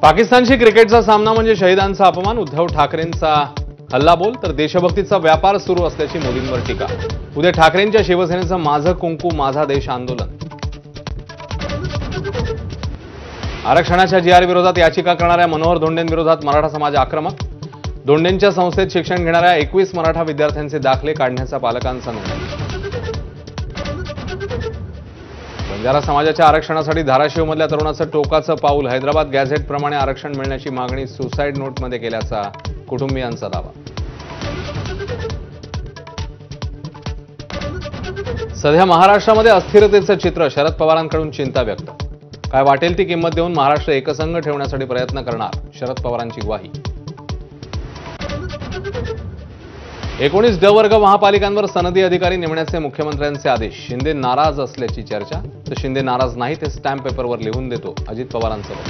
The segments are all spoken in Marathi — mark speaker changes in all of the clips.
Speaker 1: पाकिस्तानशी क्रिकेटचा सामना म्हणजे शहीदांचा अपमान, उद्धव ठाकरेंचा हल्लाबोल तर देशभक्तीचा व्यापार सुरू असल्याची मोदींवर टीका। उद्या ठाकरेंच्या शिवसेनेचं माझं कुंकू माझा देश आंदोलन। आरक्षणाच्या जीआर विरोधात याचिका करणाऱ्या मनोहर धोंडेंविरोधात मराठा समाज आक्रमक। धोंडेंच्या संस्थेत शिक्षण घेणाऱ्या 21 मराठा विद्यार्थ्यांचे दाखले काढण्याचा पालकांचा निर्णय। बंजारा समाजाच्या आरक्षणासाठी धाराशिवमधल्या तरुणाचं टोकाचं पाऊल। हैदराबाद गॅझेट प्रमाणे आरक्षण मिळण्याची मागणी सुसाईड नोटमध्ये केल्याचा कुटुंबियांचा दावा। सध्या महाराष्ट्रामध्ये अस्थिरतेचं चित्र, शरद पवारांकडून चिंता व्यक्त। काय वाटेल ती किंमत देऊन महाराष्ट्र एकसंघ ठेवण्यासाठी प्रयत्न करणार, शरद पवारांची ग्वाही। 19 ड वर्ग महापालिकांवर सनदी अधिकारी नेमण्याचे मुख्यमंत्र्यांचे आदेश। शिंदे नाराज असल्याची चर्चा, तर शिंदे नाराज नाही ते स्टॅम्प पेपरवर लिहून देतो, अजित पवारांचं मत।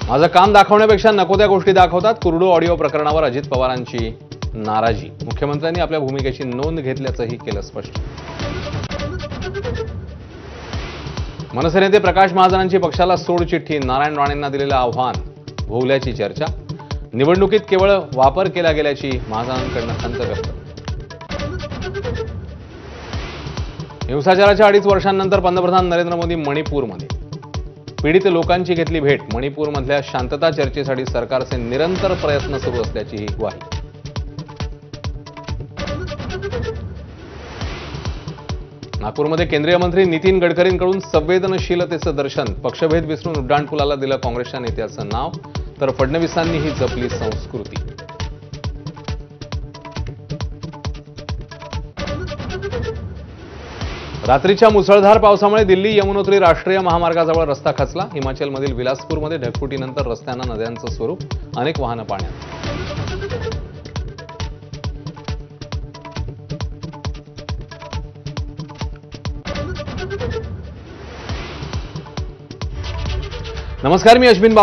Speaker 1: माझं काम दाखवण्यापेक्षा नको त्या गोष्टी दाखवतात, कुरडू ऑडिओ प्रकरणावर अजित पवारांची नाराजी। मुख्यमंत्र्यांनी आपल्या भूमिकेची नोंद घेतल्याचंही केलं स्पष्ट। मनसे नेते प्रकाश महाजनांची पक्षाला सोड चिठ्ठी, नारायण राणेंना दिलेलं आव्हान, भोवल्याची चर्चा। निवडणुकीत केवळ वापर केला गेल्याची महाजनांकडून खंत व्यक्त। हिंसाचाराच्या 2.5 वर्षांनंतर पंतप्रधान नरेंद्र मोदी मणिपूरमध्ये। पीडित लोकांची घेतली भेट, मणिपूरमधल्या शांतता चर्चेसाठी सरकारचे निरंतर प्रयत्न सुरू असल्याची ग्वाही। नागपूरमध्ये केंद्रीय मंत्री नितीन गडकरींकडून संवेदनशीलतेचं दर्शन। पक्षभेद विसरून उड्डाणपुलाला दिलं काँग्रेसच्या नेत्याचं नाव, तर फडणवीसांनीही जपली संस्कृती। रात्रीच्या मुसळधार पावसामुळे दिल्ली यमुनोत्री राष्ट्रीय महामार्गाजवळ रस्ता खचला। हिमाचलमधील बिलासपूरमध्ये ढगफुटीनंतर रस्त्यांना नद्यांचं स्वरूप, अनेक वाहनं पाण्यात। नमस्कार, मी अश्विन बाब।